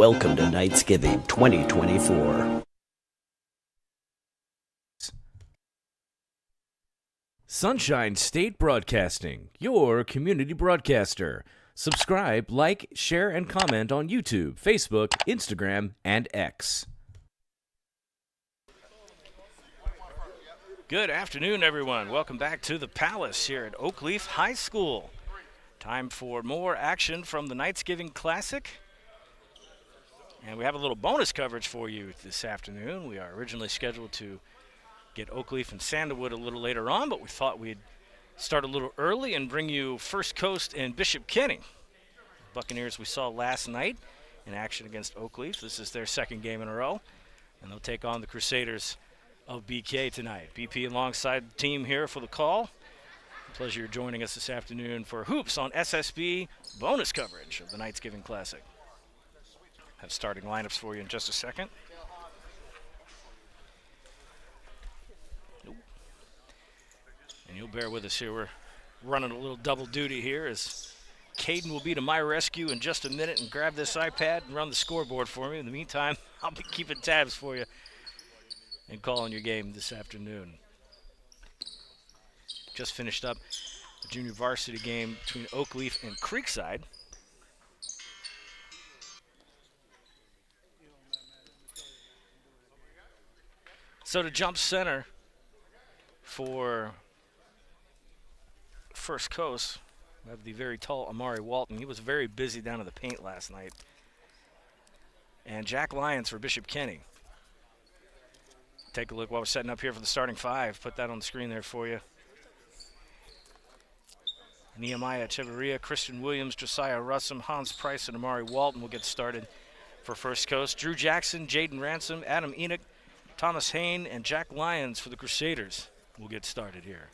Welcome to KnightsGiving 2024. Sunshine State Broadcasting, your community broadcaster. Subscribe, like, share, and comment on YouTube, Facebook, Instagram, and X. Good afternoon, everyone. Welcome back to the Palace here at Oakleaf High School. Time for more action from the KnightsGiving Classic. And we have a little bonus coverage for you this afternoon. We are originally scheduled to get Oakleaf and Sandalwood a little later on, but we thought we'd start a little early and bring you First Coast and Bishop Kenny. Buccaneers we saw last night in action against Oakleaf. This is their second game in a row, and they'll take on the Crusaders of BK tonight. BP alongside the team here for the call. Pleasure you're joining us this afternoon for Hoops on SSB bonus coverage of the KnightsGiving Classic. Have starting lineups for you in just a second. And you'll bear with us here. We're running a little double duty here as Caden will be to my rescue in just a minute and grab this iPad and run the scoreboard for me. In the meantime, I'll be keeping tabs for you and calling your game this afternoon. Just finished up the junior varsity game between Oakleaf and Creekside. So to jump center for First Coast, we have the very tall Amari Walton. He was very busy down in the paint last night. And Jack Lyons for Bishop Kenny. Take a look while we're setting up here for the starting five. Put that on the screen there for you. Nehemiah Echeverria, Christian Williams, Josiah Russum, Hans Price, and Amari Walton will get started for First Coast. Drew Jackson, Jaden Ransom, Adam Enoch, Thomas Hain, and Jack Lyons for the Crusaders will get started here.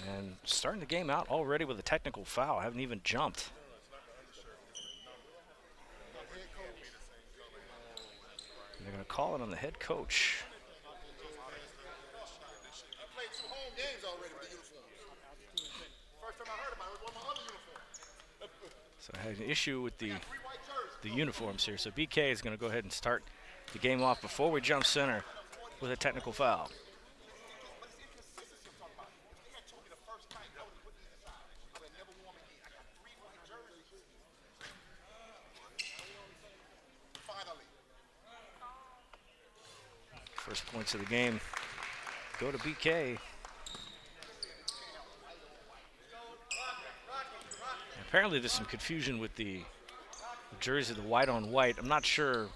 And starting the game out already with a technical foul. Haven't even jumped. They're going to call it on the head coach. So I had an issue with the uniforms here. So BK is going to go ahead and start the game off before we jump center with a technical foul. First points of the game go to BK. Apparently there's some confusion with the jersey, the white on white. I'm not sure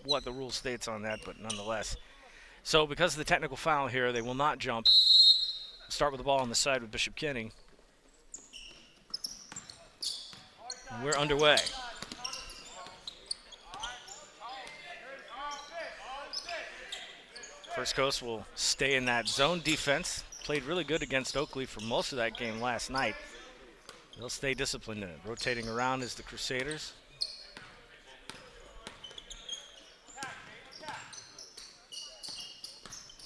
what the rule states on that, but nonetheless. So because of the technical foul here, they will not jump. Start with the ball on the side with Bishop Kenny. And we're underway. First Coast will stay in that zone defense. Played really good against Oakleaf for most of that game last night. They'll stay disciplined in it. Rotating around is the Crusaders.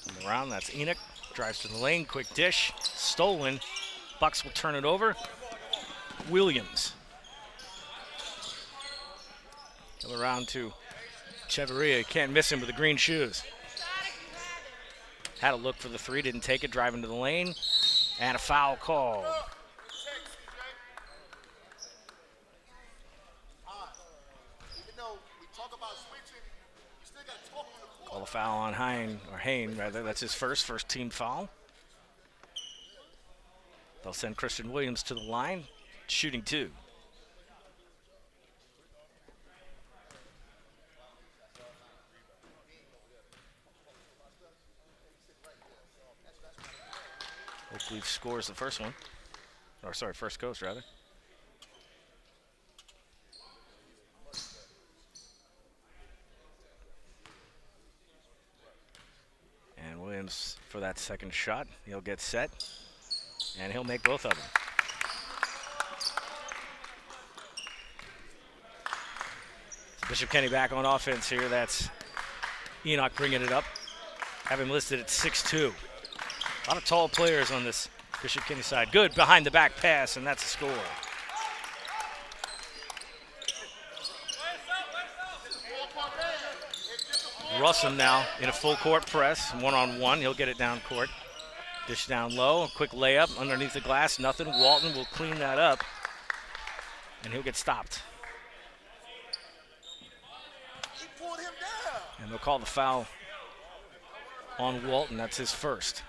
Coming around, that's Enoch. Drives to the lane, quick dish, stolen. Bucks will turn it over. Williams. Come around to Cheveria. Can't miss him with the green shoes. Had a look for the three, didn't take it, driving to the lane, and a foul call. Call a foul on Hain, rather. That's his first team foul. They'll send Christian Williams to the line, shooting two. Oakleaf scores the first one. First Coast, rather. And Williams for that second shot. He'll get set, and he'll make both of them. Bishop Kenny back on offense here. That's Enoch bringing it up. Have him listed at 6'2". A lot of tall players on this Bishop Kenny side. Good behind the back pass, and that's a score. Russin now in a full court press, one-on-one. He'll get it down court. Dish down low, a quick layup underneath the glass, nothing. Walton will clean that up, and he'll get stopped. And they'll call the foul on Walton. That's his first.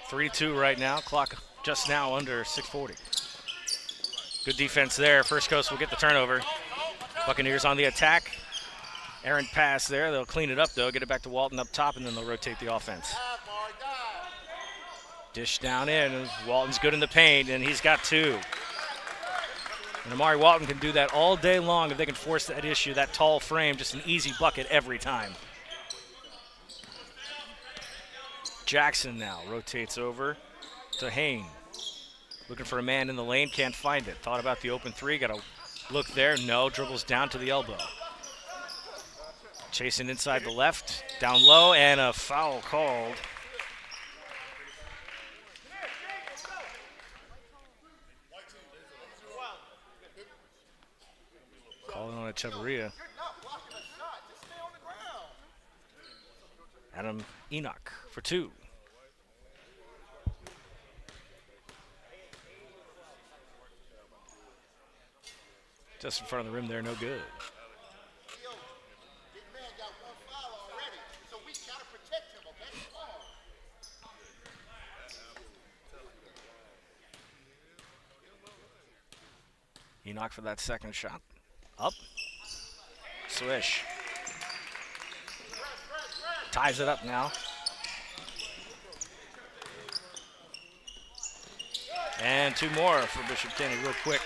.32 right now, clock just now under 6:40. Good defense there. First Coast will get the turnover. Buccaneers on the attack. Errant pass there. They'll clean it up, though. Get it back to Walton up top, and then they'll rotate the offense. Dish down in. Walton's good in the paint, and he's got two. And Amari Walton can do that all day long if they can force that issue, that tall frame, just an easy bucket every time. Jackson now rotates over to Hain. Looking for a man in the lane, can't find it. Thought about the open three, got a look there, no, dribbles down to the elbow. Chasing inside the left, down low, and a foul called. Calling on Echeverria. Adam Enoch for two. Just in front of the rim there, no good. Enoch for that second shot. Up. Swish. Ties it up now. And two more for Bishop Kenny real quick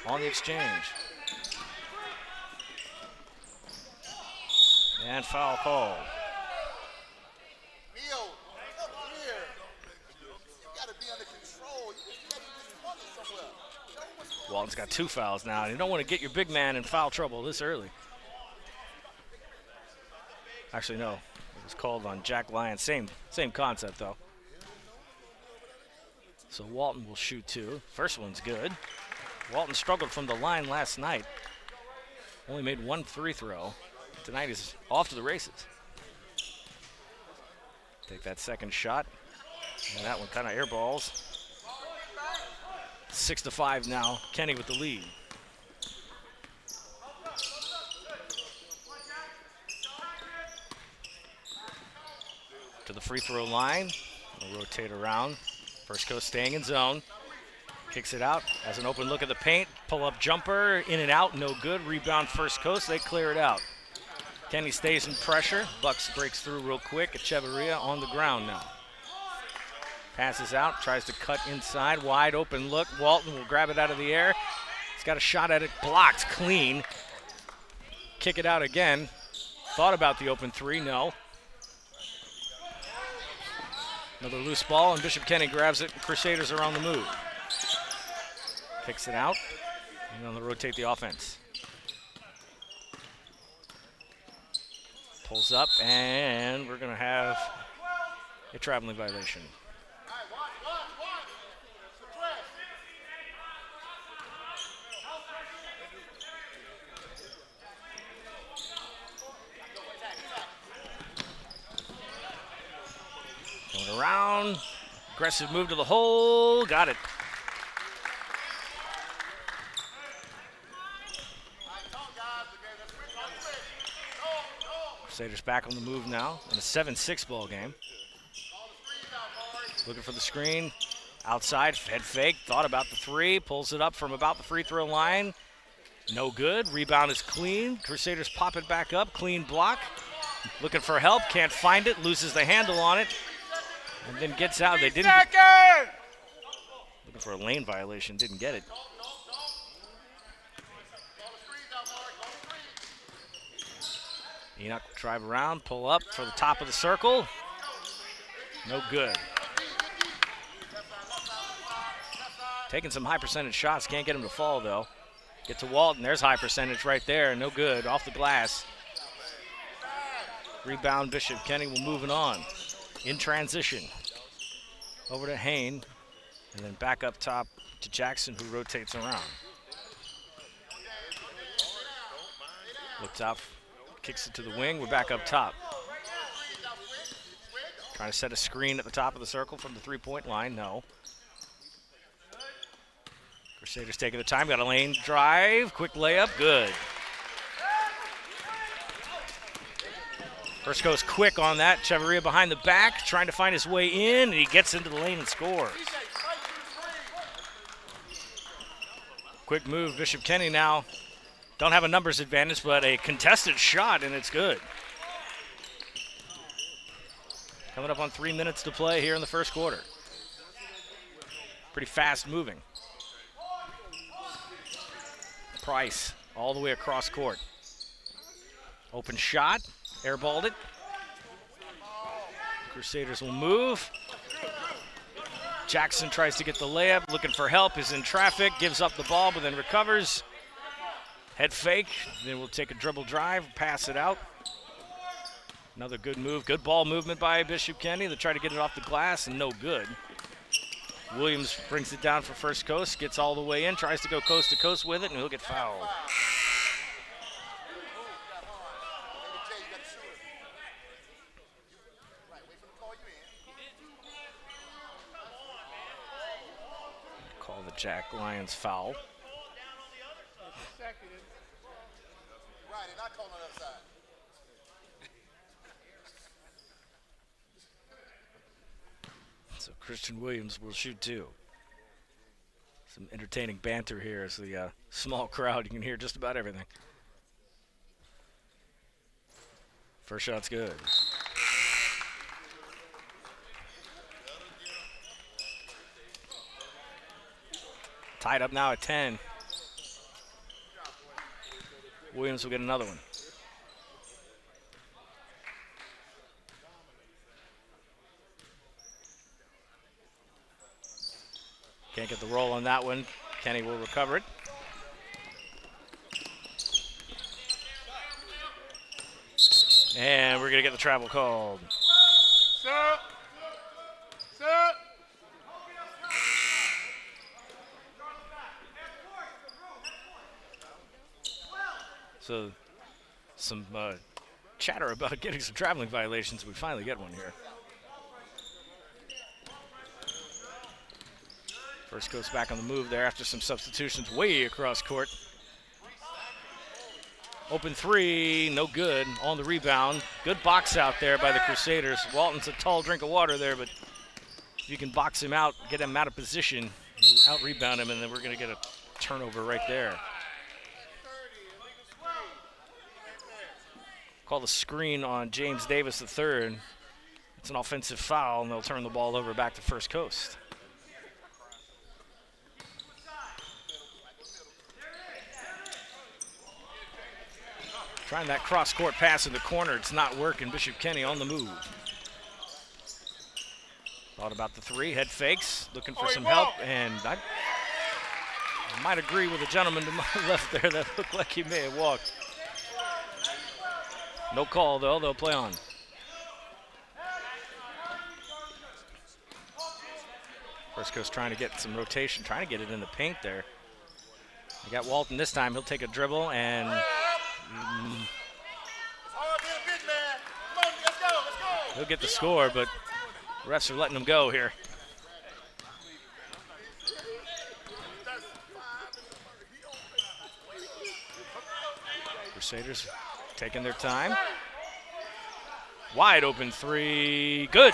on the exchange. And foul call. Walton's got two fouls now, and you don't want to get your big man in foul trouble this early. Actually, no. It was called on Jack Lyons. Same concept, though. So Walton will shoot two. First one's good. Walton struggled from the line last night. Only made one free throw. Tonight he's off to the races. Take that second shot. And that one kind of airballs. 6-5 now. Kenny with the lead. To the free throw line. We'll rotate around. First Coast staying in zone. Kicks it out. Has an open look at the paint. Pull-up jumper. In and out. No good. Rebound First Coast. They clear it out. Kenny stays in pressure. Bucks breaks through real quick. Echeverria on the ground now. Passes out. Tries to cut inside. Wide open look. Walton will grab it out of the air. He's got a shot at it. Blocked. Clean. Kick it out again. Thought about the open three. No. Another loose ball, and Bishop Kenny grabs it. Crusaders are on the move. Kicks it out, and then they'll rotate the offense. Pulls up, and we're going to have a traveling violation. Going around, aggressive move to the hole, got it. Crusaders back on the move now in a 7-6 ball game. Looking for the screen. Outside, head fake, thought about the three, pulls it up from about the free throw line. No good, rebound is clean. Crusaders pop it back up, clean block. Looking for help, can't find it, loses the handle on it. And then gets out, they didn't. Looking for a lane violation, didn't get it. Enoch will drive around, pull up for the top of the circle. No good. Taking some high percentage shots. Can't get him to fall, though. Get to Walton. There's high percentage right there. No good. Off the glass. Rebound, Bishop Kenny will move it on. In transition. Over to Hain. And then back up top to Jackson, who rotates around. Looks out. Kicks it to the wing. We're back up top. Trying to set a screen at the top of the circle from the three-point line. No. Crusaders taking the time. Got a lane drive. Quick layup. Good. First Coast quick on that. Chavarria behind the back, trying to find his way in, and he gets into the lane and scores. Quick move. Bishop Kenny now don't have a numbers advantage, but a contested shot, and it's good. Coming up on 3 minutes to play here in the first quarter. Pretty fast moving. Price all the way across court. Open shot, airballed it. Crusaders will move. Jackson tries to get the layup, looking for help, is in traffic, gives up the ball, but then recovers. Head fake, then we'll take a dribble drive, pass it out. Another good move, good ball movement by Bishop Kenny. They try to get it off the glass and no good. Williams brings it down for First Coast, gets all the way in, tries to go coast to coast with it, and he'll get fouled. Call the Jack Lions foul. So Christian Williams will shoot two. Some entertaining banter here as the small crowd. You can hear just about everything. First shot's good. Tied up now at 10. Williams will get another one. Can't get the roll on that one. Kenny will recover it. And we're going to get the travel called. Sir. Sir. So some chatter about getting some traveling violations. We finally get one here. First Coast back on the move there after some substitutions way across court. Open three, no good. On the rebound. Good box out there by the Crusaders. Walton's a tall drink of water there, but if you can box him out, get him out of position, out-rebound him, and then we're going to get a turnover right there. Call the screen on James Davis III. It's an offensive foul, and they'll turn the ball over back to First Coast. Trying that cross-court pass in the corner. It's not working. Bishop Kenny on the move. Thought about the three. Head fakes. Looking for some help. And I might agree with the gentleman to my left there that looked like he may have walked. No call, though. They'll play on. First Coast trying to get some rotation. Trying to get it in the paint there. They got Walton this time. He'll take a dribble and... he'll get the score, but refs are letting him go here. Crusaders taking their time. Wide open three. Good.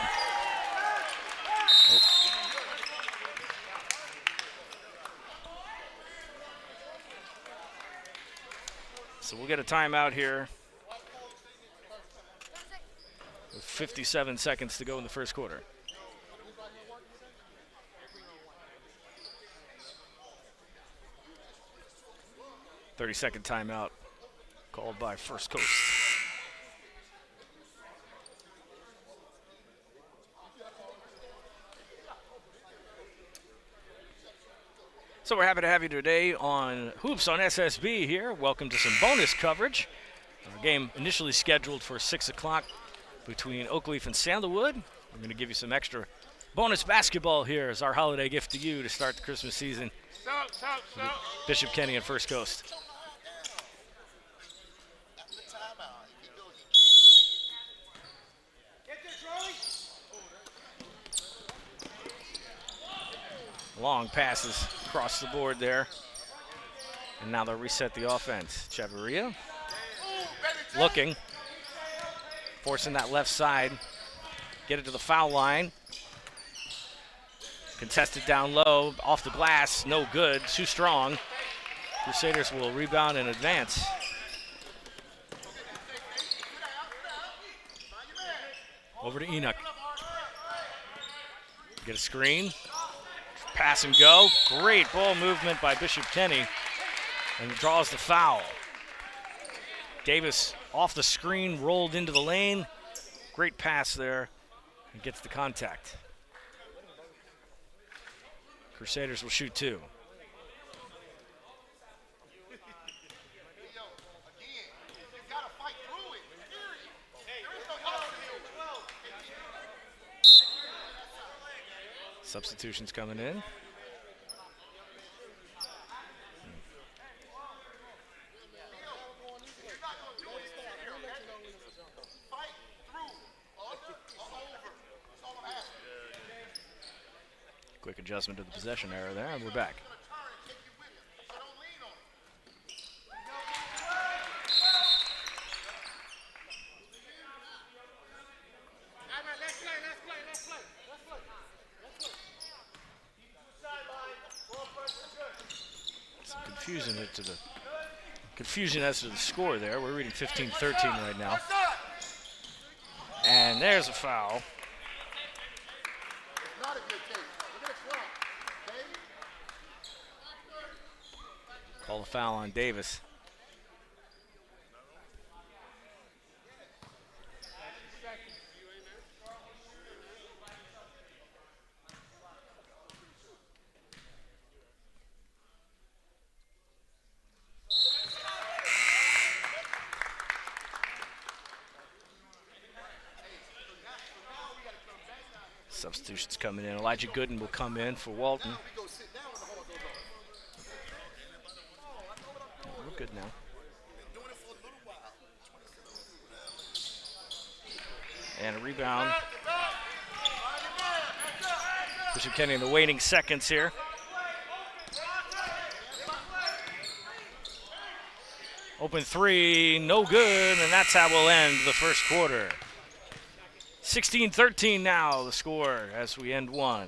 So we'll get a timeout here with 57 seconds to go in the first quarter. "30-second timeout called by First Coast. So we're happy to have you today on Hoops on SSB here. Welcome to some bonus coverage. Our game initially scheduled for 6 o'clock between Oakleaf and Sandalwood. We're going to give you some extra bonus basketball here as our holiday gift to you to start the Christmas season. Bishop Kenny and First Coast. Long passes across the board there. And now they'll reset the offense. Chavarria looking, forcing that left side. Get it to the foul line. Contested down low, off the glass, no good, too strong. Crusaders will rebound and advance. Over to Enoch. Get a screen. Pass and go. Great ball movement by Bishop Kenny. And draws the foul. Davis off the screen, rolled into the lane. Great pass there. And gets the contact. Crusaders will shoot two. Substitutions coming in. Quick adjustment to the possession error there, and we're back. Confusion as to the score there. We're reading 15-13 right now. And there's a foul. Call the foul on Davis. Substitutions coming in. Elijah Gooden will come in for Walton. We're good now. And a rebound. Bishop Kenny in the waning seconds here. Open three, no good, and that's how we'll end the first quarter. 16-13 now, the score as we end one.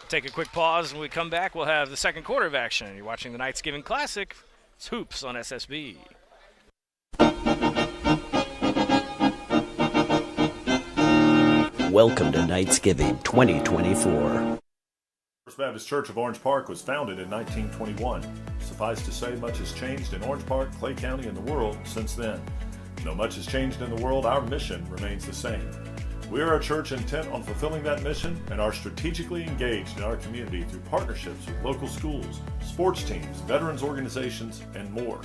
Take a quick pause, and when we come back, we'll have the second quarter of action. You're watching the KnightsGiving Classic. It's Hoops on SSB. Welcome to KnightsGiving 2024. First Baptist Church of Orange Park was founded in 1921. Suffice to say, much has changed in Orange Park, Clay County, and the world since then. Though much has changed in the world, our mission remains the same. We are a church intent on fulfilling that mission and are strategically engaged in our community through partnerships with local schools, sports teams, veterans organizations, and more.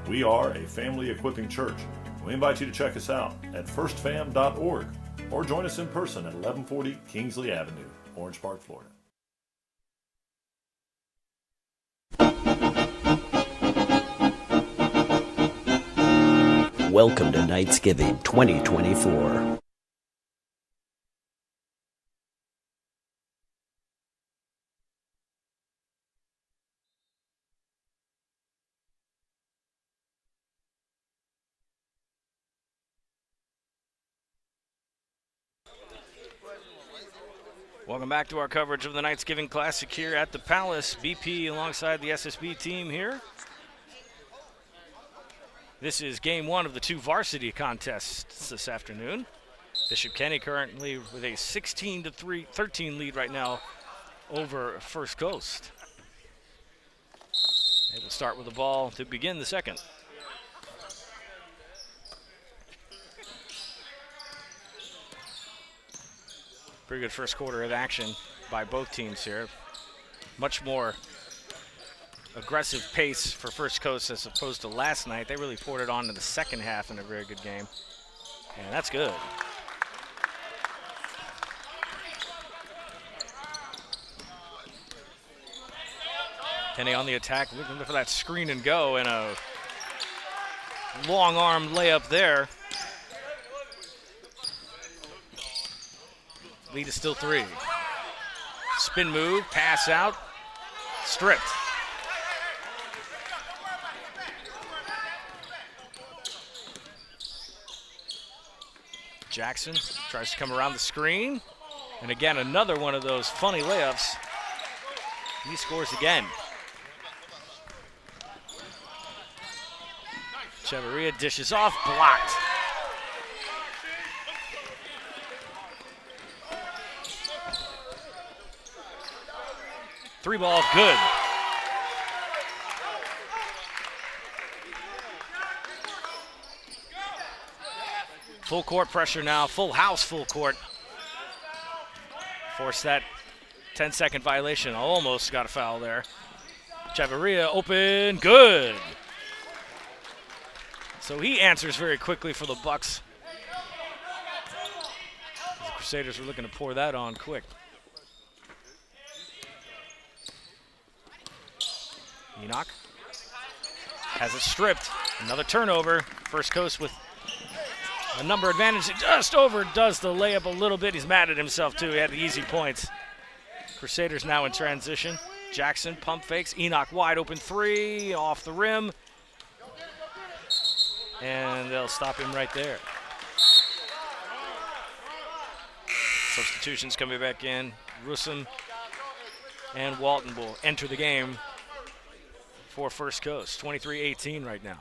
We are a family equipping church. We invite you to check us out at firstfam.org or join us in person at 1140 Kingsley Avenue, Orange Park, Florida. Welcome to KnightsGiving 2024. Welcome back to our coverage of the KnightsGiving Classic here at the Palace. BP alongside the SSB team here. This is game one of the two varsity contests this afternoon. Bishop Kenny currently with a 16-13 lead right now over First Coast. They will start with the ball to begin the second. Pretty good first quarter of action by both teams here. much more aggressive pace for First Coast as opposed to last night. They really poured it on in the second half in a very good game. And that's good. Kenny on the attack, looking for that screen and go, and a long arm layup there. Lead is still 3. Spin move, pass out, stripped. Jackson tries to come around the screen. And again, another one of those funny layups. He scores again. Chavarria dishes off, blocked. Three ball, good. Full court pressure now, full house, full court. Force that 10-second violation. Almost got a foul there. Chavarria open, good. So he answers very quickly for the Bucks. The Crusaders were looking to pour that on quick. Enoch has it stripped. Another turnover. First Coast with a number advantage. Just overdoes the layup a little bit. He's mad at himself too. He had the easy points. Crusaders now in transition. Jackson pump fakes. Enoch wide open 3 off the rim. And they'll stop him right there. Substitutions coming back in. Russom and Walton will enter the game for First Coast. 23-18 right now.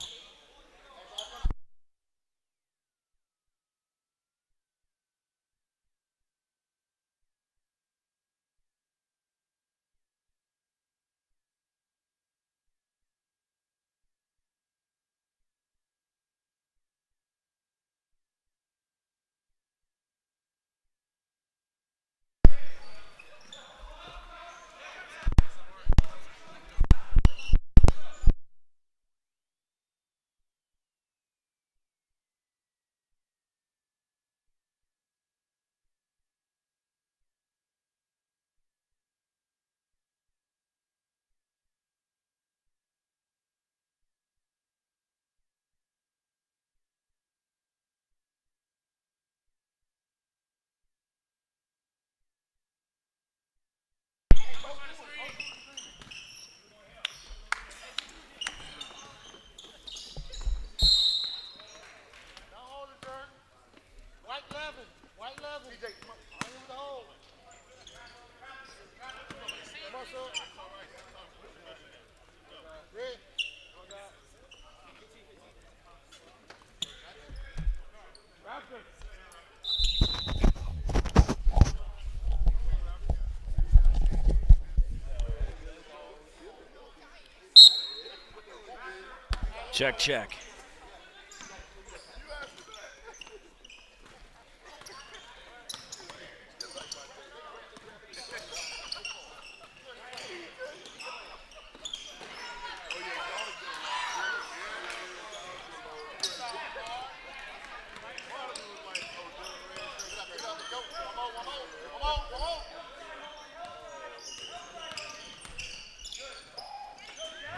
Check, check.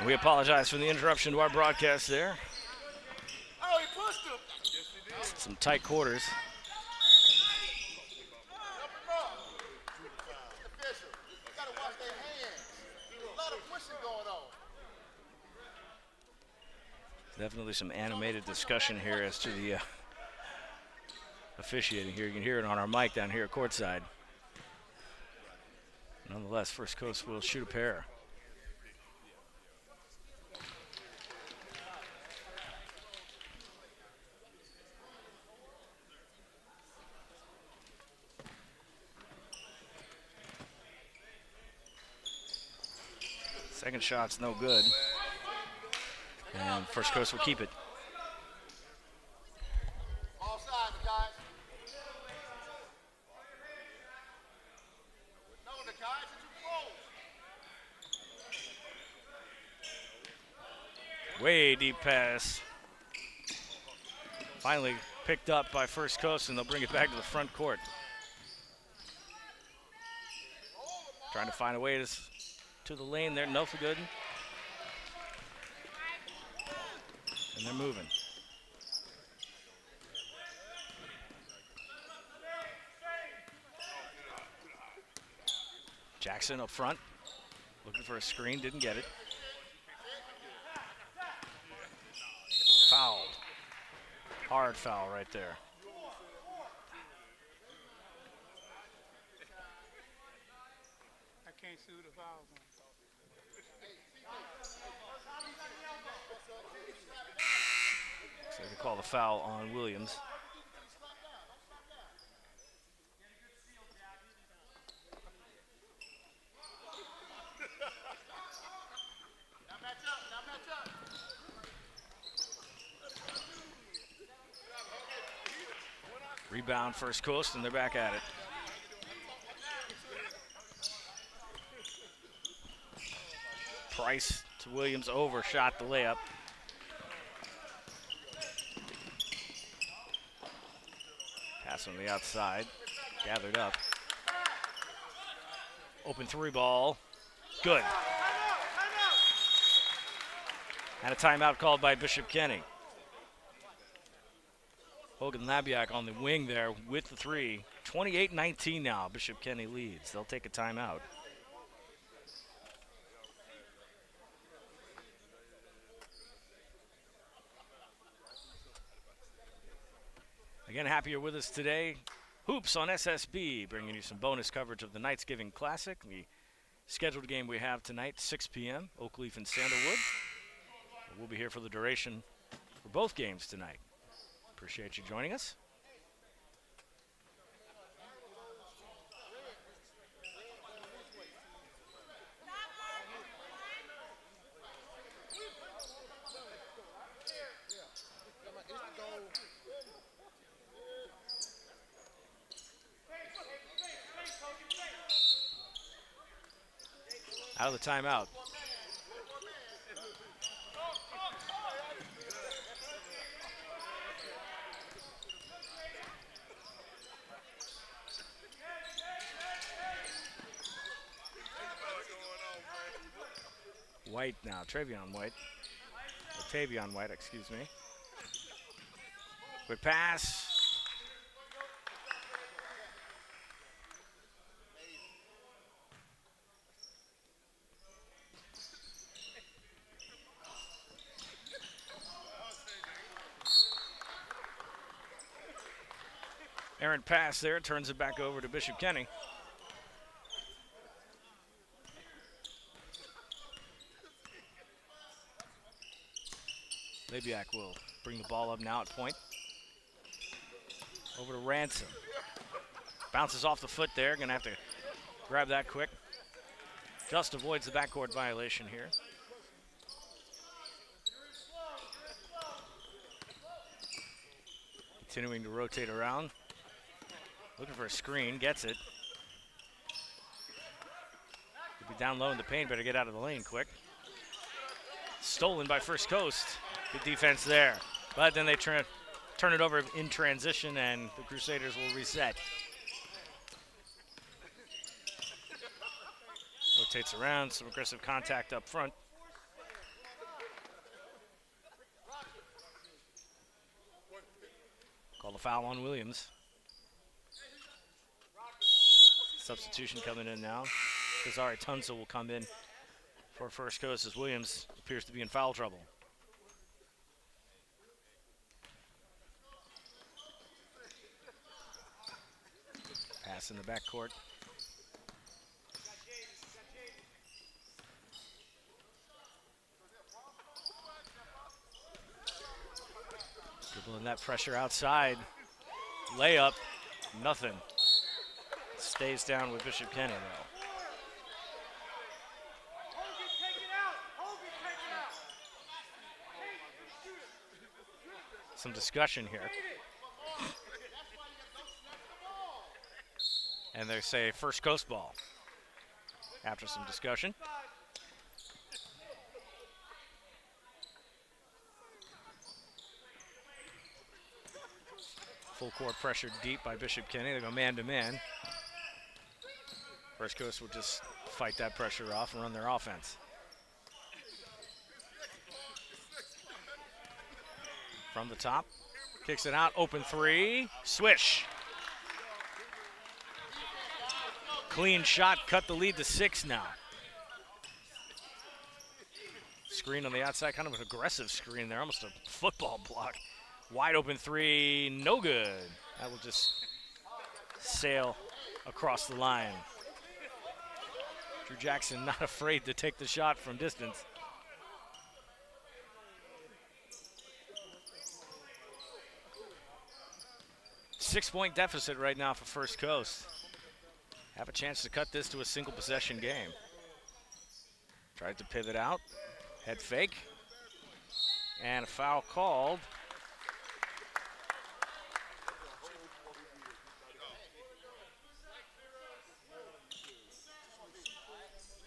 We apologize for the interruption to our broadcast there. Oh, he pushed him. Some tight quarters. Gotta watch their hands. There's a lot of pushing going on. Definitely some animated discussion here as to the officiating here. You can hear it on our mic down here courtside. Nonetheless, First Coast will shoot a pair. Second shot's no good. And First Coast will keep it. All sides, guys. No, the guys are too close. Way deep pass. Finally picked up by First Coast, and they'll bring it back to the front court. Trying to find a way to the lane there. No for good. And they're moving. Jackson up front, looking for a screen, didn't get it. Fouled. Hard foul right there. I can't see who the foul's on. So they call the foul on Williams. Rebound First Coast, and they're back at it. Price to Williams, overshot the layup. Pass on the outside, gathered up. Open three ball, good. And a timeout called by Bishop Kenny. Hogan Labiak on the wing there with the three. 28-19 now, Bishop Kenny leads. They'll take a timeout. Again, happy you're with us today. Hoops on SSB, bringing you some bonus coverage of the KnightsGiving Classic. The scheduled game we have tonight, 6 p.m., Oakleaf and Sandalwood. We'll be here for the duration for both games tonight. Appreciate you joining us. Out of the timeout. White now, Tavion White, excuse me. Quick pass. Errant pass there, turns it back over to Bishop Kenny. Labiak will bring the ball up now at point. Over to Ransom. Bounces off the foot there, gonna have to grab that quick. Just avoids the backcourt violation here. Continuing to rotate around. Looking for a screen, gets it. Could be down low in the paint, better get out of the lane quick. Stolen by First Coast. Good defense there. But then they turn it over in transition, and the Crusaders will reset. Rotates around, some aggressive contact up front. Call the foul on Williams. Substitution coming in now. Kazari Tunzel will come in for First Coast as Williams appears to be in foul trouble. Pass in the backcourt. Dribbling that pressure outside. Layup, nothing. Stays down with Bishop Kenny though. Some discussion here. And they say First Coast ball after some discussion. Full court pressure deep by Bishop Kenny. They go man-to-man. First Coast will just fight that pressure off and run their offense. From the top, kicks it out, open three, swish. Clean shot, cut the lead to 6 now. Screen on the outside, kind of an aggressive screen there, almost a football block. Wide open three, no good. That will just sail across the line. Drew Jackson not afraid to take the shot from distance. Six-point deficit right now for First Coast. Have a chance to cut this to a single possession game. Tried to pivot out, head fake, and a foul called.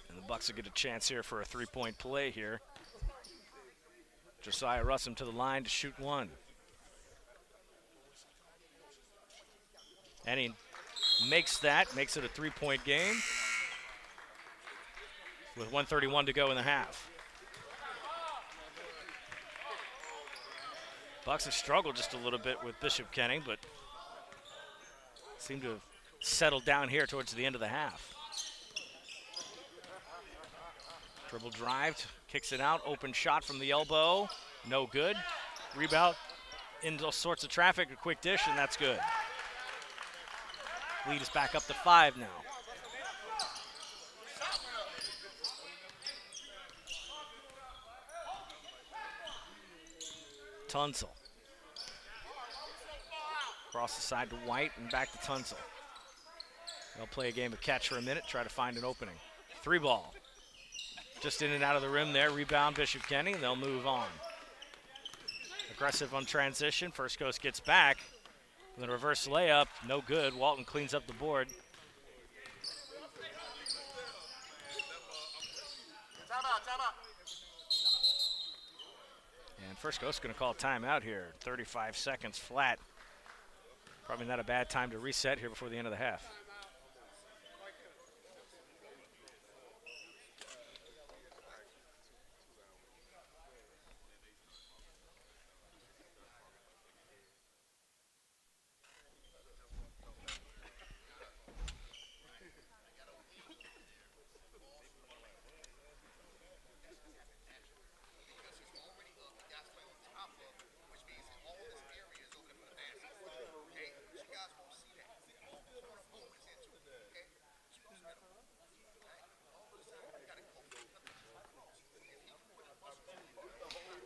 And the Bucks will get a chance here for a three-point play here. Josiah Russum to the line to shoot one. And he makes that, makes it a three-point game with 1:31 to go in the half. Bucks have struggled just a little bit with Bishop Kenny, but seem to have settled down here towards the end of the half. Dribble drived, kicks it out, open shot from the elbow, no good. Rebound into all sorts of traffic, a quick dish, and that's good. Lead is back up to 5 now. Tunsil. Across the side to White and back to Tunsil. They'll play a game of catch for a minute, try to find an opening. 3 ball. Just in and out of the rim there. Rebound Bishop Kenny, and they'll move on. Aggressive on transition. First Coast gets back. And then a reverse layup, no good. Walton cleans up the board. And First Coast going to call a timeout here. 35 seconds flat. Probably not a bad time to reset here before the end of the half.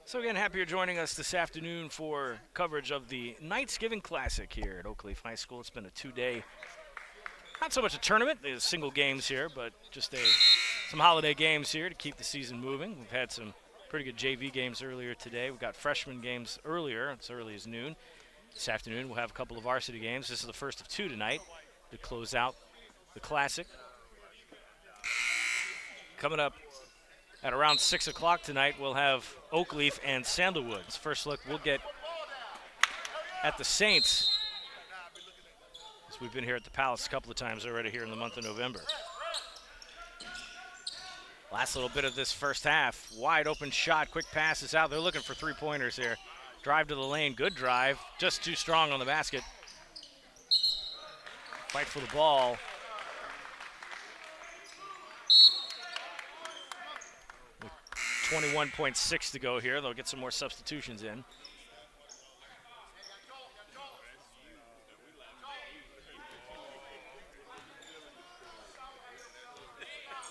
So again, happy you're joining us this afternoon for coverage of the KnightsGiving Classic here at Oakleaf High School. It's been a 2-day, not so much a tournament, there's single games here, but just some holiday games here to keep the season moving. We've had some pretty good JV games earlier today. We've got freshman games earlier, as early as noon. This afternoon we'll have a couple of varsity games. This is the first of 2 tonight to close out the Classic. Coming up at around 6 o'clock tonight, we'll have Oakleaf and Sandalwoods. First look, we'll get at the Saints, as we've been here at the Palace a couple of times already here in the month of November. Last little bit of this first half. Wide open shot, quick pass is out. They're looking for 3-pointers here. Drive to the lane, good drive, just too strong on the basket. Fight for the ball. 21.6 to go here. They'll get some more substitutions in.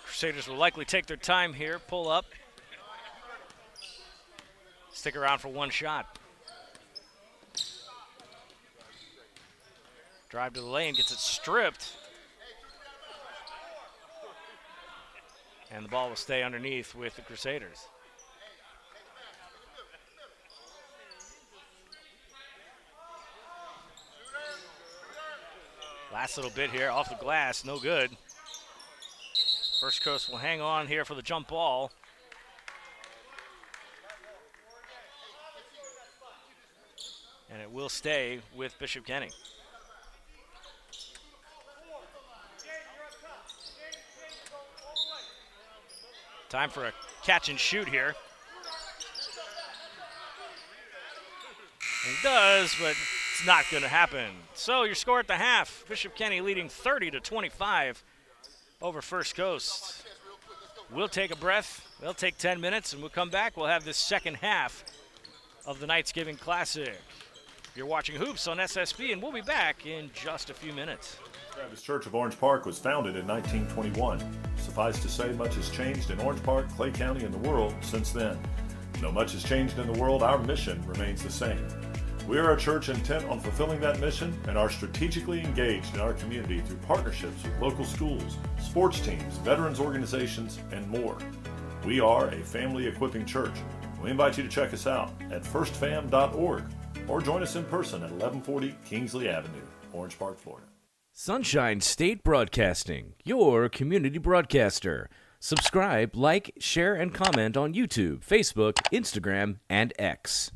Crusaders will likely take their time here, pull up. Stick around for one shot. Drive to the lane, gets it stripped. And the ball will stay underneath with the Crusaders. Last little bit here, off the glass, no good. First Coast will hang on here for the jump ball. and it will stay with Bishop Kenny. Time for a catch and shoot here. He does, but it's not going to happen. So your score at the half, Bishop Kenny leading 30-25 over First Coast. We'll take a breath. They'll take 10 minutes, and we'll come back. We'll have this second half of the KnightsGiving Classic. You're watching Hoops on SSB, and we'll be back in just a few minutes. Baptist Church of Orange Park was founded in 1921. Suffice to say, much has changed in Orange Park, Clay County, and the world since then. Though much has changed in the world, our mission remains the same. We are a church intent on fulfilling that mission and are strategically engaged in our community through partnerships with local schools, sports teams, veterans organizations, and more. We are a family equipping church. We invite you to check us out at firstfam.org or join us in person at 1140 Kingsley Avenue, Orange Park, Florida. Sunshine State Broadcasting, your community broadcaster. Subscribe, like, share, and comment on YouTube, Facebook, Instagram, and X.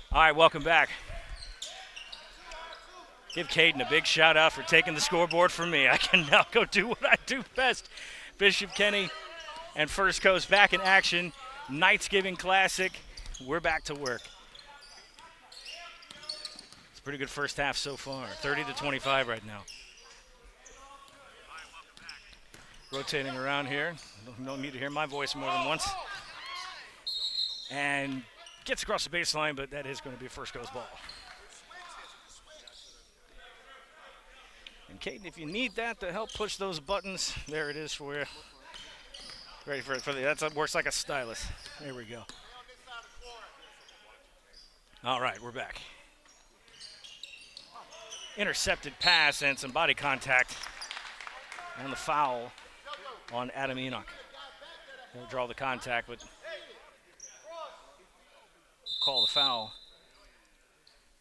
All right, welcome back. Give Caden a big shout out for taking the scoreboard from me. I can now go do what I do best. Bishop Kenny and First Coast back in action. KnightsGiving Classic. We're back to work. It's a pretty good first half so far. 30-25 right now. Rotating around here. No need to hear my voice more than once. And gets across the baseline, but that is going to be a First Coast ball. And Caden, if you need that to help push those buttons, there it is for you. Ready for it. That works like a stylus. There we go. All right, we're back. Intercepted pass and some body contact. And the foul on Adam Enoch. He'll draw the contact, but call the foul.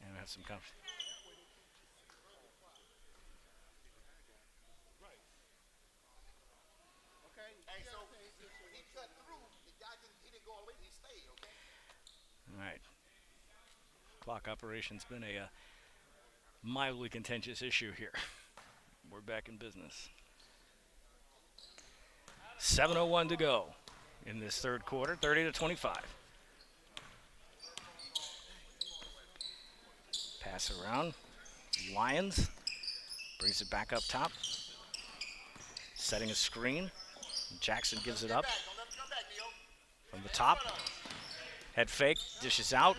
And we have some conversation. All right. Clock operation's been a mildly contentious issue here. We're back in business. 7:01 to go in this third quarter, 30-25. Pass around. Lions brings it back up top. Setting a screen. Jackson gives it up. From the top. Head fake, dishes out.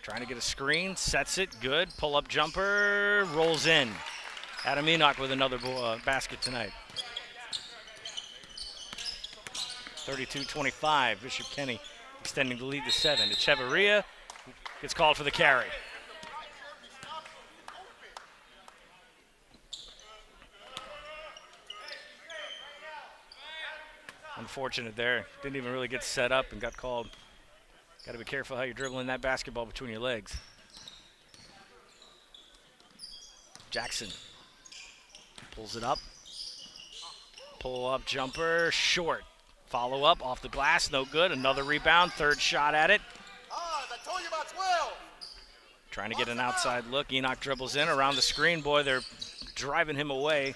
Trying to get a screen, sets it, good. Pull-up jumper, rolls in. Adam Enoch with another basket tonight. 32-25, Bishop Kenny extending the lead to 7. Echeverria gets called for the carry. Unfortunate there. Didn't even really get set up and got called. Got to be careful how you're dribbling that basketball between your legs. Jackson pulls it up. Pull-up jumper, short. Follow up off the glass, no good. Another rebound, third shot at it. I told you about 12. Trying to get an outside look. Enoch dribbles in around the screen. Boy, they're driving him away.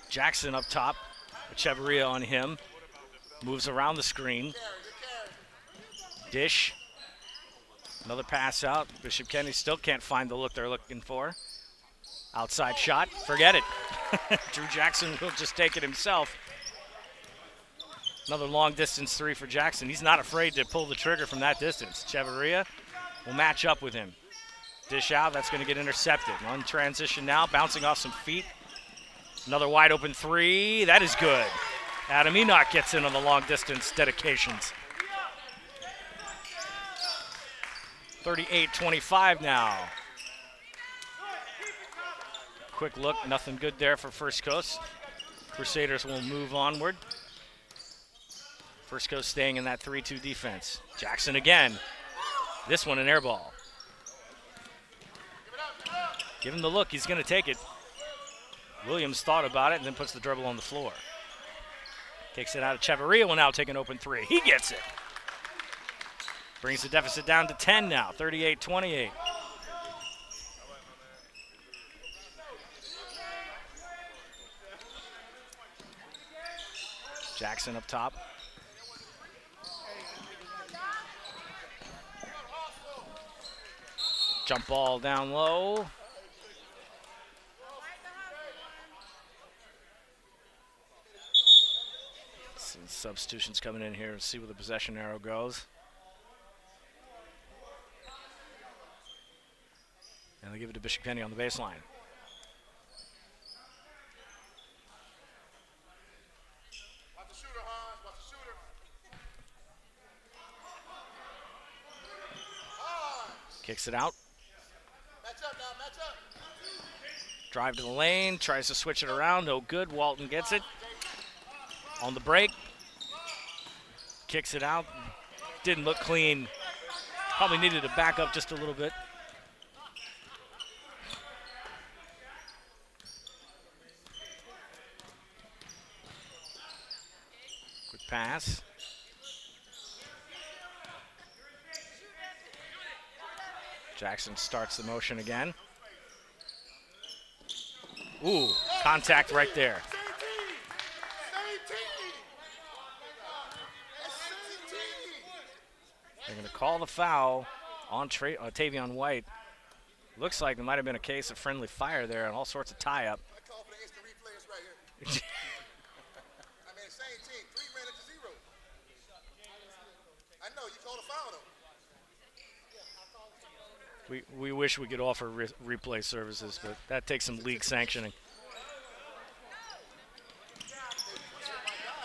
Jackson up top. Echeverria on him. Moves around the screen. Dish. Another pass out. Bishop Kenny still can't find the look they're looking for. Outside shot. Forget it. Drew Jackson will just take it himself. Another long distance three for Jackson. He's not afraid to pull the trigger from that distance. Echeverria will match up with him. Dish out. That's going to get intercepted. On transition now. Bouncing off some feet. Another wide open three. That is good. Adam Enoch gets in on the long distance dedications. 38-25 now. Quick look, nothing good there for First Coast. Crusaders will move onward. First Coast staying in that 3-2 defense. Jackson again. This one an air ball. Give him the look, he's going to take it. Williams thought about it and then puts the dribble on the floor. Takes it out of Echeverria, will now take an open three. He gets it. Brings the deficit down to 10 now, 38-28. Jackson up top. Jump ball down low. Some substitutions coming in here. See where the possession arrow goes. And they give it to Bishop Kenny on the baseline. Watch the shooter, Hans. Watch the shooter. Hans. Kicks it out. Match up now. Match up. Drive to the lane. Tries to switch it around. No good. Walton gets it. On the break. Kicks it out. Didn't look clean. Probably needed to back up just a little bit. Quick pass. Jackson starts the motion again. Ooh, contact right there. They're going to call the foul on Tavion White. Looks like there might have been a case of friendly fire there and all sorts of tie-up. I call for the instant replayers right here. I mean, same team. 3 ran into 0. I know, you called a foul, though. We wish we could offer replay services, but that takes some league sanctioning.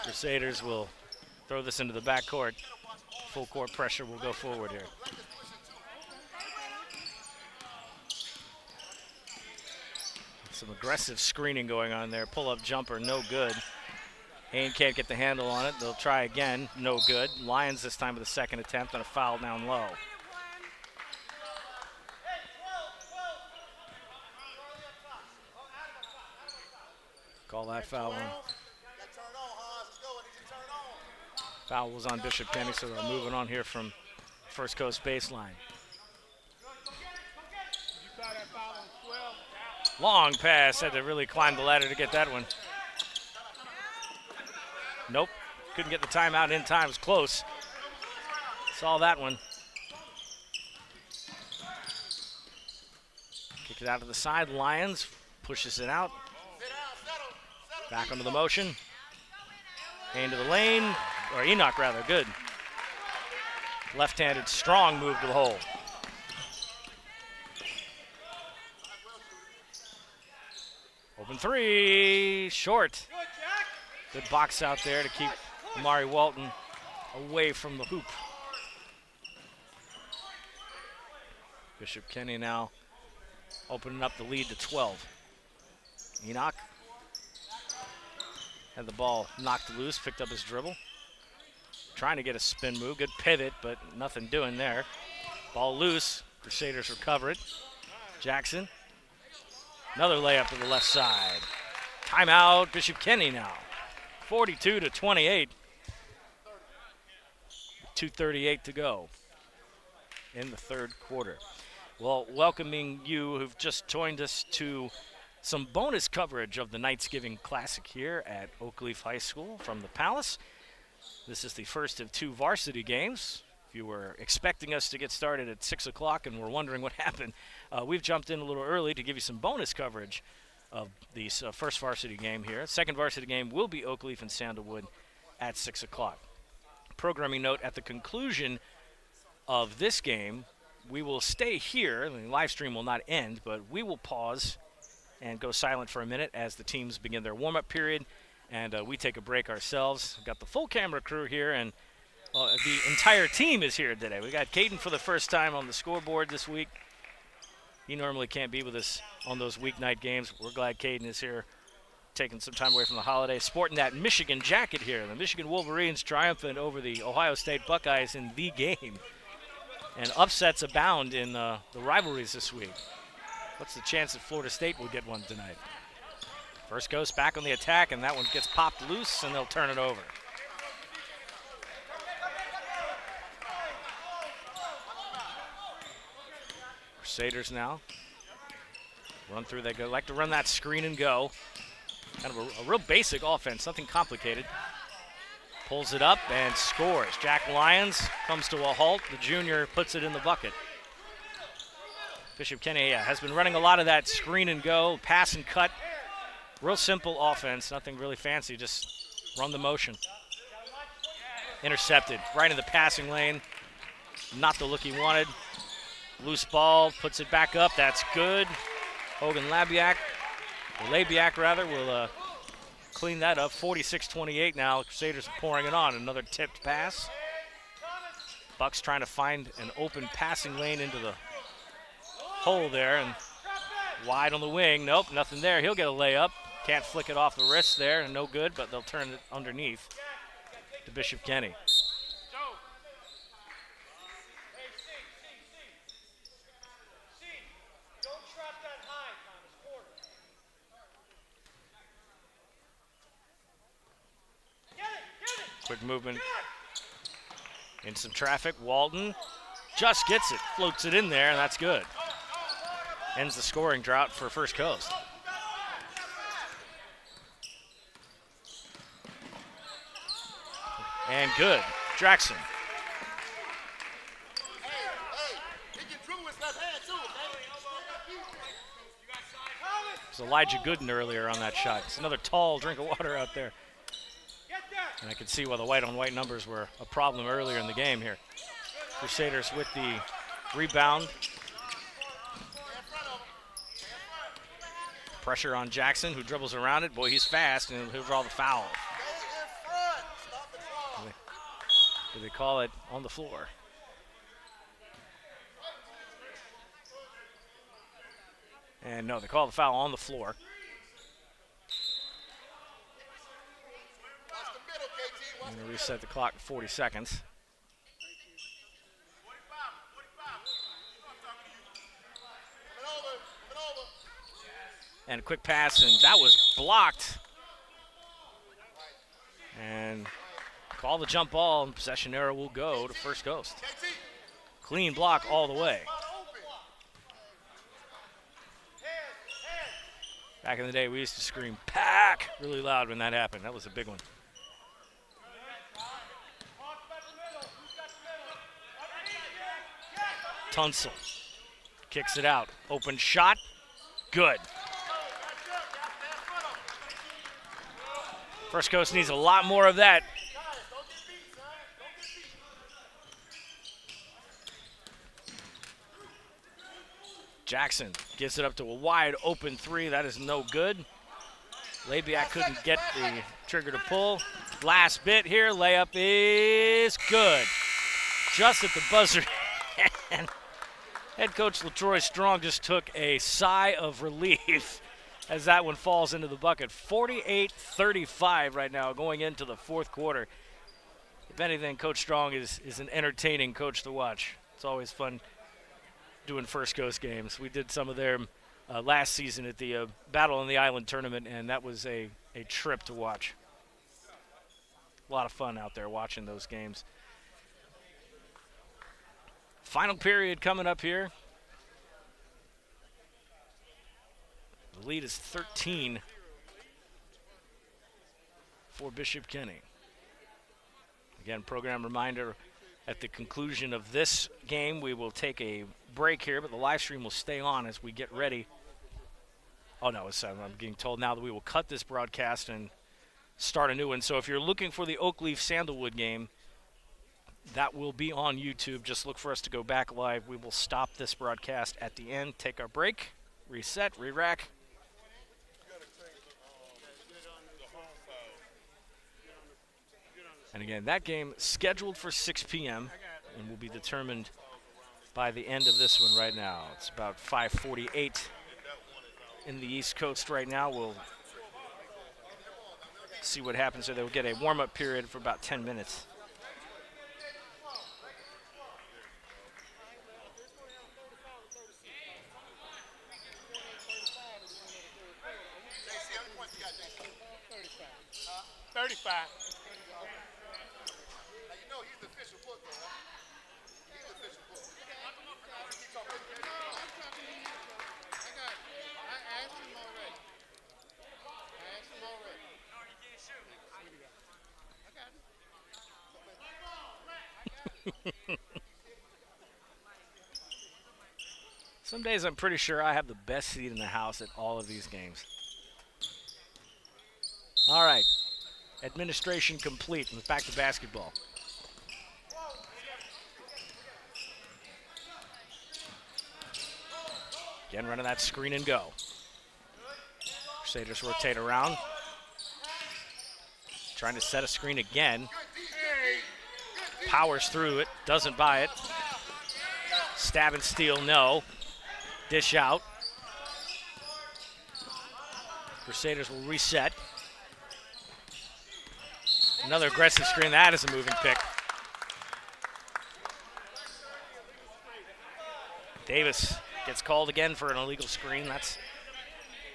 Crusaders will throw this into the backcourt. Full court pressure will go forward here. Some aggressive screening going on there. Pull-up jumper, no good. Hayne can't get the handle on it. They'll try again, no good. Lions this time with a second attempt and a foul down low. Call that foul one. Foul was on Bishop Kenny, so they're moving on here from First Coast baseline. Long pass, had to really climb the ladder to get that one. Nope, couldn't get the timeout in time, it was close. Saw that one. Kick it out to the side, Lions pushes it out. Back onto the motion. Into the lane, or Enoch rather, good. Left-handed, strong move to the hole. Open three, short. Good box out there to keep Amari Walton away from the hoop. Bishop Kenny now opening up the lead to 12. Enoch had the ball knocked loose, picked up his dribble. Trying to get a spin move, good pivot, but nothing doing there. Ball loose, Crusaders recover it. Jackson, another layup to the left side. Timeout, Bishop Kenny now. 42-28. 2:38 to go in the third quarter. Well, welcoming you who've just joined us to some bonus coverage of the KnightsGiving Classic here at Oakleaf High School from the Palace. This is the first of 2 varsity games. If you were expecting us to get started at 6 o'clock and were wondering what happened, we've jumped in a little early to give you some bonus coverage of the first varsity game here. Second varsity game will be Oakleaf and Sandalwood at 6 o'clock. Programming note, at the conclusion of this game, we will stay here. The live stream will not end, but we will pause and go silent for a minute as the teams begin their warm-up period, and we take a break ourselves. We've got the full camera crew here, and the entire team is here today. We got Caden for the first time on the scoreboard this week. He normally can't be with us on those weeknight games. We're glad Caden is here, taking some time away from the holidays, sporting that Michigan jacket here. The Michigan Wolverines triumphant over the Ohio State Buckeyes in the game. And upsets abound in the rivalries this week. What's the chance that Florida State will get one tonight? First Coast back on the attack, and that one gets popped loose, and they'll turn it over. Crusaders now. Run through, they like to run that screen and go. Kind of a real basic offense, nothing complicated. Pulls it up and scores. Jack Lyons comes to a halt. The junior puts it in the bucket. Bishop Kenny has been running a lot of that screen and go, pass and cut. Real simple offense, nothing really fancy, just run the motion. Intercepted, right in the passing lane. Not the look he wanted. Loose ball, puts it back up, that's good. Hogan Labiak, or Labiak rather, will clean that up. 46-28 now, Crusaders are pouring it on. Another tipped pass. Bucks trying to find an open passing lane into the hole there, and wide on the wing. Nope, nothing there. He'll get a layup. Can't flick it off the wrist there, and no good, but they'll turn it underneath to Bishop Kenny. Quick movement in some traffic. Walton just gets it, floats it in there, and that's good. Ends the scoring drought for First Coast. And good. Jackson. It was Elijah Gooden earlier on that shot. It's another tall drink of water out there. And I can see why the white-on-white numbers were a problem earlier in the game here. Crusaders with the rebound. Pressure on Jackson, who dribbles around it. Boy, he's fast, and he'll draw the foul. Do they call it on the floor? And no, they call the foul on the floor. I'm going to reset the clock to 40 seconds. And a quick pass, and that was blocked. And call the jump ball, and possession error will go to First Coast. Clean block all the way. Back in the day, we used to scream, "Pack!" really loud when that happened. That was a big one. Tunsil kicks it out. Open shot. Good. First Coast needs a lot more of that. Jackson gives it up to a wide open three. That is no good. Labiak couldn't get the trigger to pull. Last bit here. Layup is good. Just at the buzzer. And head coach LaTroy Strong just took a sigh of relief as that one falls into the bucket. 48-35 right now going into the fourth quarter. If anything, Coach Strong is an entertaining coach to watch. It's always fun doing First Coast games. We did some of them last season at the Battle on the Island tournament, and that was a trip to watch. A lot of fun out there watching those games. Final period coming up here. The lead is 13 for Bishop Kenny. Again, program reminder, at the conclusion of this game, we will take a break here, but the live stream will stay on as we get ready. Oh, no, I'm getting told now that we will cut this broadcast and start a new one. So if you're looking for the Oakleaf-Sandalwood game, that will be on YouTube. Just look for us to go back live. We will stop this broadcast at the end, take our break, reset, re-rack. And again, that game scheduled for 6 p.m. and will be determined by the end of this one right now. It's about 5:48 in the East Coast right now. We'll see what happens. So they'll get a warm-up period for about 10 minutes. Some days I'm pretty sure I have the best seat in the house at all of these games. All right, administration complete. Let's back to basketball. Again, running that screen and go. Crusaders rotate around. Trying to set a screen again. Powers through it, doesn't buy it. Stab and steal, no. Dish out. Crusaders will reset. Another aggressive screen. That is a moving pick. Davis gets called again for an illegal screen. That's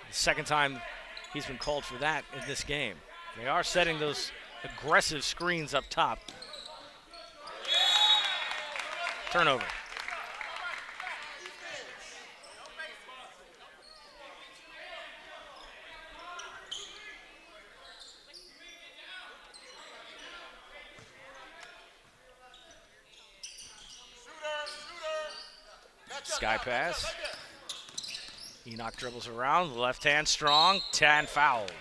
the second time he's been called for that in this game. They are setting those aggressive screens up top. Turnover. Sky pass. Enoch dribbles around, the left hand strong, 10 fouled.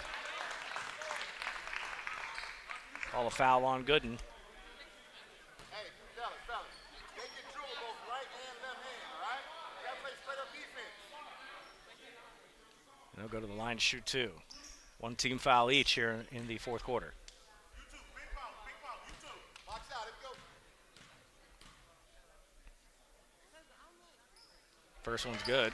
Call a foul on Gooden. Hey, fellas, they can dribble both right and left hand, all right? You gotta play straight up defense. And they'll go to the line to shoot 2. 1 team foul each here in the fourth quarter. You two, big foul, you two. Box out, here we go. First one's good.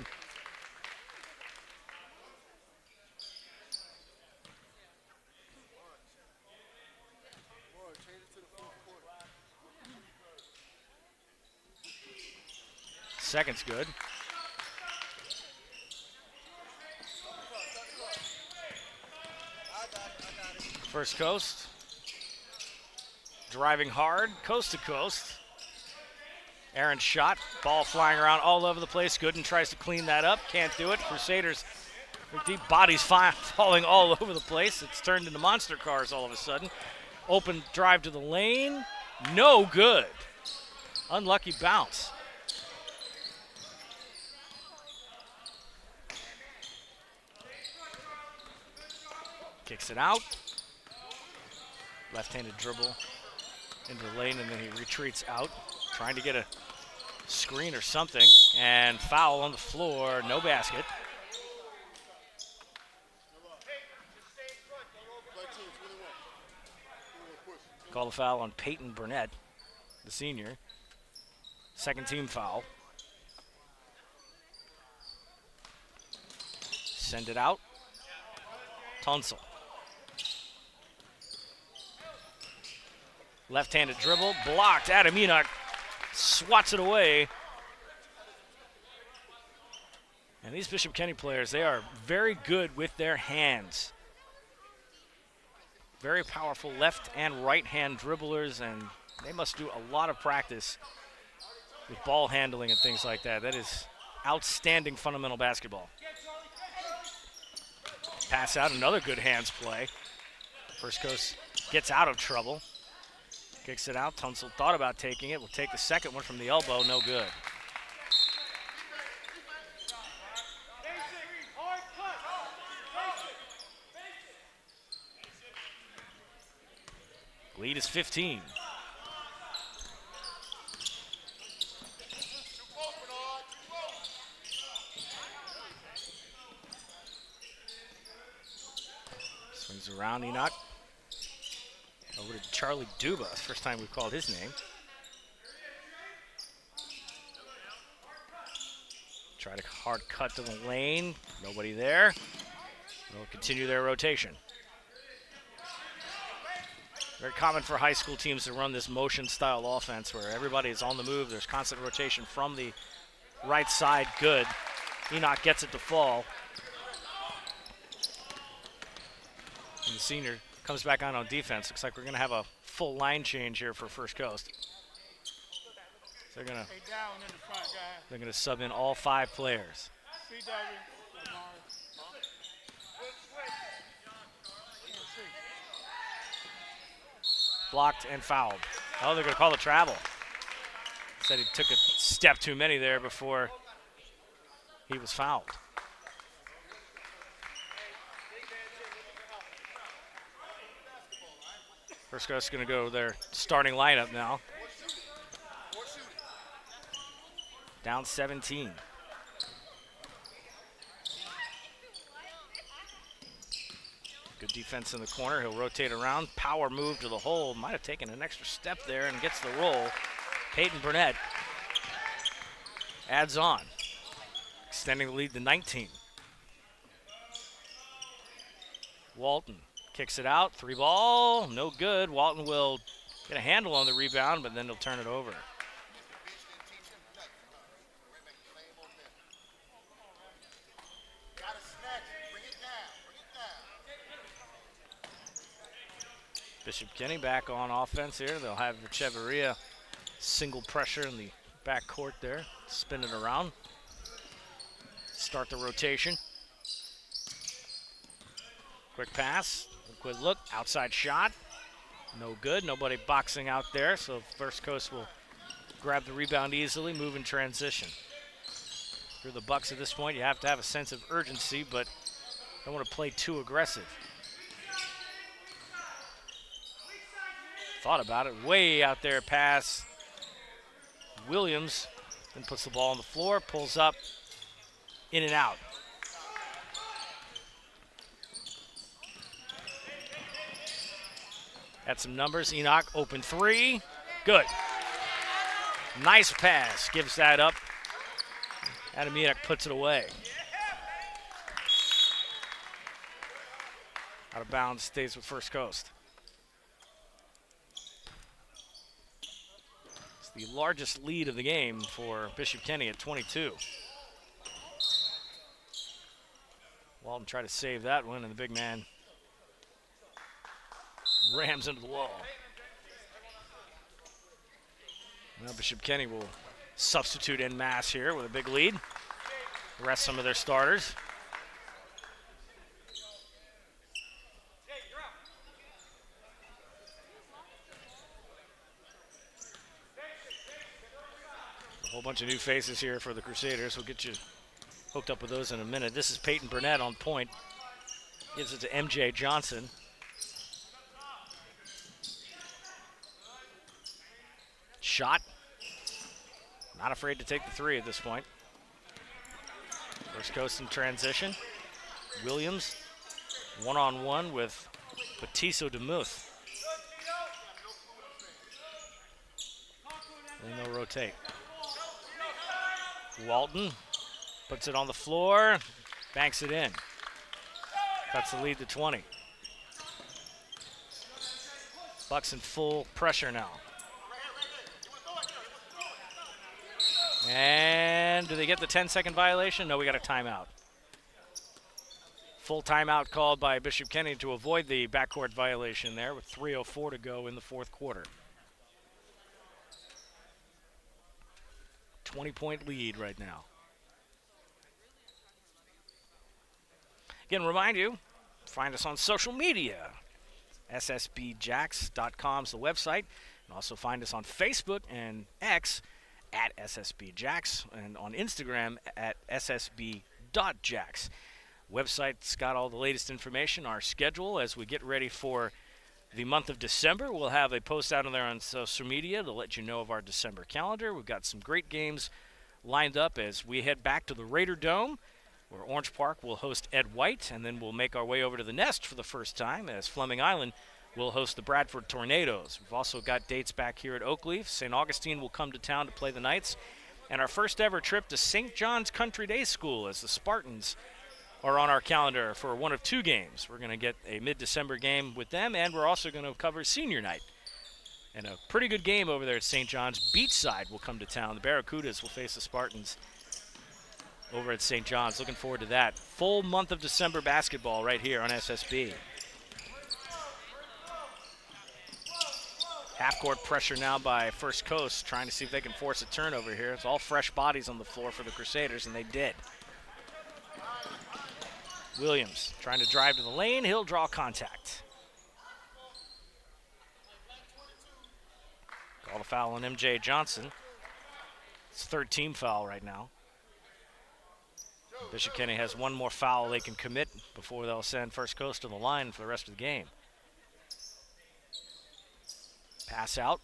Second's good. First Coast. Driving hard, coast to coast. Aaron's shot, ball flying around all over the place. Gooden tries to clean that up, can't do it. Crusaders, their deep bodies falling all over the place. It's turned into monster cars all of a sudden. Open drive to the lane, no good. Unlucky bounce. Kicks it out. Left-handed dribble into the lane, and then he retreats out, trying to get a screen or something, and foul on the floor, no basket. Call the foul on Peyton Burnett, the senior. Second team foul. Send it out. Tunsil. Left-handed dribble, blocked. Adam Enoch swats it away. And these Bishop Kenny players, they are very good with their hands. Very powerful left and right-hand dribblers, and they must do a lot of practice with ball handling and things like that. That is outstanding fundamental basketball. Pass out, another good hands play. First Coast gets out of trouble. Kicks it out. Tunsil thought about taking it. Will take the second one from the elbow. No good. Lead is 15. Swings around Enoch. Over to Charlie Duba. First time we've called his name. Try to hard cut to the lane. Nobody there. They'll continue their rotation. Very common for high school teams to run this motion style offense where everybody is on the move. There's constant rotation from the right side. Good. Enoch gets it to fall. And the senior comes back on defense. Looks like we're going to have a full line change here for First Coast. So they're going to sub in all 5 players. Blocked and fouled. Oh, they're going to call the travel. Said he took a step too many there before he was fouled. First Coast is going to go their starting lineup now. Down 17. Good defense in the corner. He'll rotate around. Power move to the hole. Might have taken an extra step there and gets the roll. Peyton Burnett adds on, extending the lead to 19. Walton kicks it out. 3 ball. No good. Walton will get a handle on the rebound, but then he'll turn it over. Bishop Kenny back on offense here. They'll have Echeverria single pressure in the back court there. Spin it around. Start the rotation. Quick pass. Quick look. Outside shot. No good. Nobody boxing out there. So First Coast will grab the rebound easily. Move in transition. If you're the Bucks at this point, you have to have a sense of urgency, but don't want to play too aggressive. Thought about it, way out there pass. Williams then puts the ball on the floor, pulls up, in and out. Got some numbers. Enoch, open three. Good. Nice pass. Gives that up. Adam Enoch puts it away. Out of bounds, stays with First Coast. It's the largest lead of the game for Bishop Kenny at 22. Walton tried to save that one, and the big man rams into the wall. Now Bishop Kenny will substitute en masse here with a big lead. Rest some of their starters. A whole bunch of new faces here for the Crusaders. We'll get you hooked up with those in a minute. This is Peyton Burnett on point. Gives it to MJ Johnson. Shot. Not afraid to take the three at this point. First Coast in transition. Williams one-on-one with Batiso DeMuth. And they'll rotate. Walton puts it on the floor, banks it in. Cuts the lead to 20. Bucks in full pressure now. And do they get the 10-second violation? No, we got a timeout. Full timeout called by Bishop Kenny to avoid the backcourt violation there with 3:04 to go in the fourth quarter. 20-point lead right now. Again, remind you, find us on social media. SSBJax.com is the website. And also find us on Facebook and X at SSBJax, and on Instagram at SSB.Jax. Website's got all the latest information, our schedule as we get ready for the month of December. We'll have a post out on there on social media to let you know of our December calendar. We've got some great games lined up as we head back to the Raider Dome, where Orange Park will host Ed White, and then we'll make our way over to the Nest for the first time as Fleming Island will host the Bradford Tornadoes. We've also got dates back here at Oakleaf. St. Augustine will come to town to play the Knights. And our first ever trip to St. John's Country Day School as the Spartans are on our calendar for one of two games. We're going to get a mid-December game with them, and we're also going to cover senior night. And a pretty good game over there at St. John's. Beachside will come to town. The Barracudas will face the Spartans over at St. John's. Looking forward to that. Full month of December basketball right here on SSB. Half-court pressure now by First Coast, trying to see if they can force a turnover here. It's all fresh bodies on the floor for the Crusaders, and they did. Williams trying to drive to the lane. He'll draw contact. Call the foul on MJ Johnson. It's third team foul right now. Bishop Kenny has one more foul they can commit before they'll send First Coast to the line for the rest of the game. Pass out.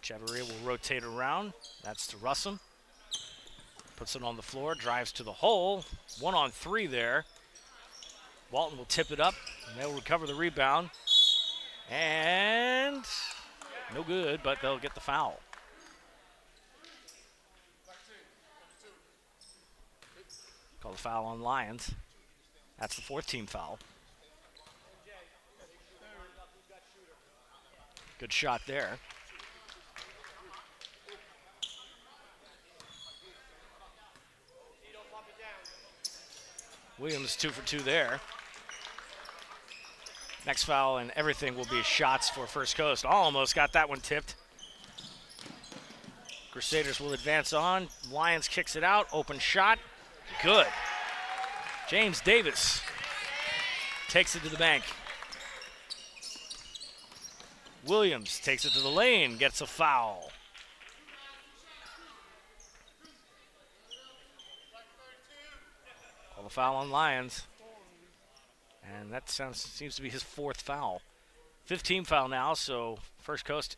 Cheveria will rotate around. That's to Russum. Puts it on the floor, drives to the hole. 1-on-3 there. Walton will tip it up, and they'll recover the rebound. And no good, but they'll get the foul. Call the foul on Lions. That's the fourth team foul. Good shot there. Williams 2 for 2 there. Next foul and everything will be shots for First Coast. Almost got that one tipped. Crusaders will advance on. Lions kicks it out. Open shot. Good. James Davis takes it to the bank. Williams takes it to the lane, gets a foul. Call the foul on Lyons. And that seems to be his 4th foul. 15 foul now, so First Coast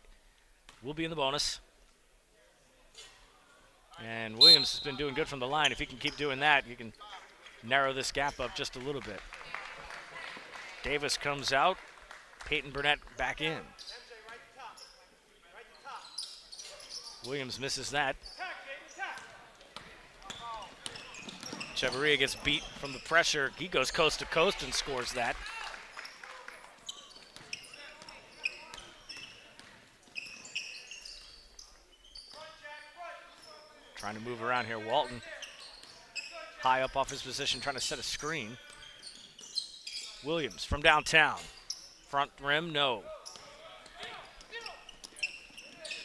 will be in the bonus. And Williams has been doing good from the line. If he can keep doing that, you can narrow this gap up just a little bit. Davis comes out. Peyton Burnett back in. Williams misses that. Cheverria gets beat from the pressure. He goes coast to coast and scores that. Trying to move around here. Walton high up off his position, trying to set a screen. Williams from downtown. Front rim, no.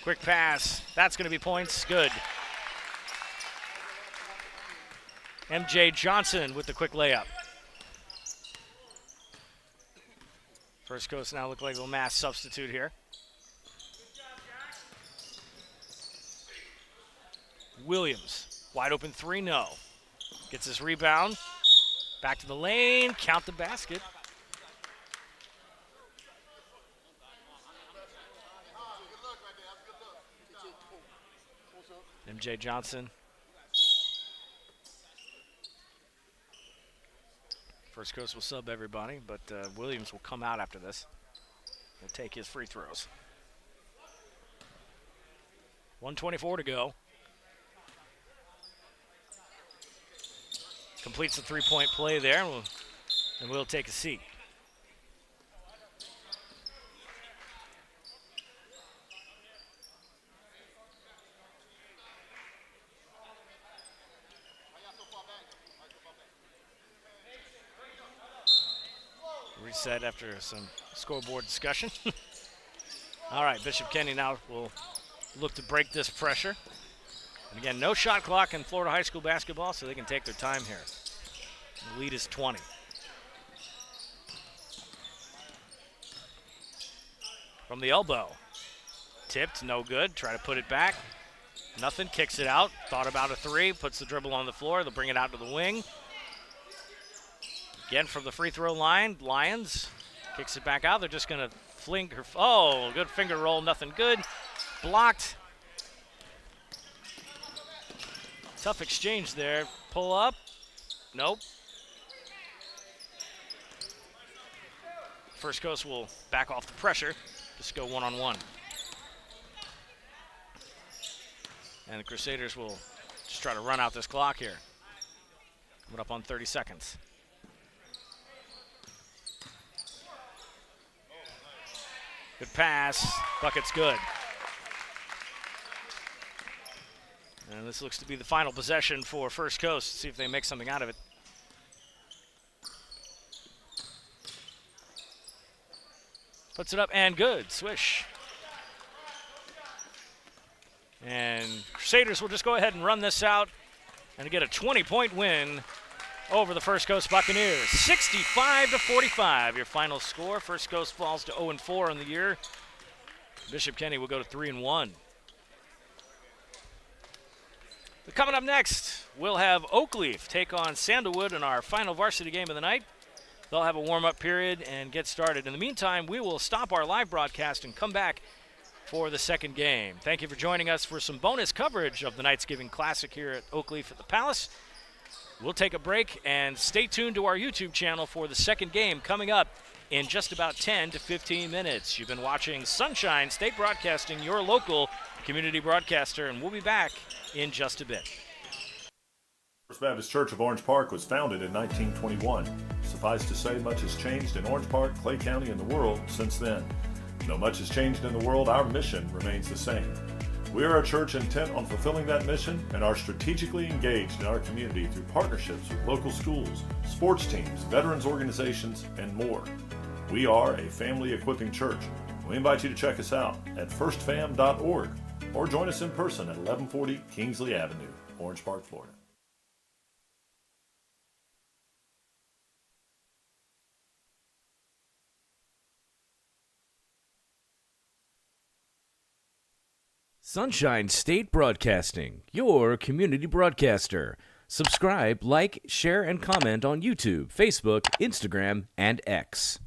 Quick pass. That's going to be points. Good. MJ Johnson with the quick layup. First Coast now look like a little mass substitute here. Williams, wide open 3, no. Gets his rebound. Back to the lane, count the basket. MJ Johnson. First Coast will sub everybody, but Williams will come out after this. He'll take his free throws. 1:24 to go. Completes the 3-point play there, and we'll take a seat. Reset after some scoreboard discussion. All right, Bishop Kenny now will look to break this pressure. And again, no shot clock in Florida high school basketball, so they can take their time here. The lead is 20. From the elbow. Tipped, no good. Try to put it back. Nothing, kicks it out. Thought about a 3, puts the dribble on the floor. They'll bring it out to the wing. Again, from the free throw line, Lyons kicks it back out. They're just going to fling her. Oh, good finger roll, nothing good. Blocked. Tough exchange there. Pull up. Nope. First Coast will back off the pressure. Just go one-on-one. And the Crusaders will just try to run out this clock here. Coming up on 30 seconds. Good pass. Bucket's good. And this looks to be the final possession for First Coast. See if they make something out of it. Puts it up and good. Swish. And Crusaders will just go ahead and run this out and get a 20-point win over the First Coast Buccaneers. 65-45, your final score. First Coast falls to 0-4 on the year. Bishop Kenny will go to 3-1. But coming up next, we'll have Oakleaf take on Sandalwood in our final varsity game of the night. They'll have a warm-up period and get started. In the meantime, we will stop our live broadcast and come back for the second game. Thank you for joining us for some bonus coverage of the KnightsGiving Classic here at Oakleaf at the Palace. We'll take a break and stay tuned to our YouTube channel for the second game coming up in just about 10 to 15 minutes. You've been watching Sunshine State Broadcasting, your local community broadcaster, and we'll be back in just a bit. First Baptist Church of Orange Park was founded in 1921. Suffice to say, much has changed in Orange Park, Clay County, and the world since then. Though much has changed in the world, our mission remains the same. We are a church intent on fulfilling that mission and are strategically engaged in our community through partnerships with local schools, sports teams, veterans organizations, and more. We are a family equipping church. We invite you to check us out at firstfam.org or join us in person at 1140 Kingsley Avenue, Orange Park, Florida. Sunshine State Broadcasting, your community broadcaster. Subscribe, like, share, and comment on YouTube, Facebook, Instagram, and X.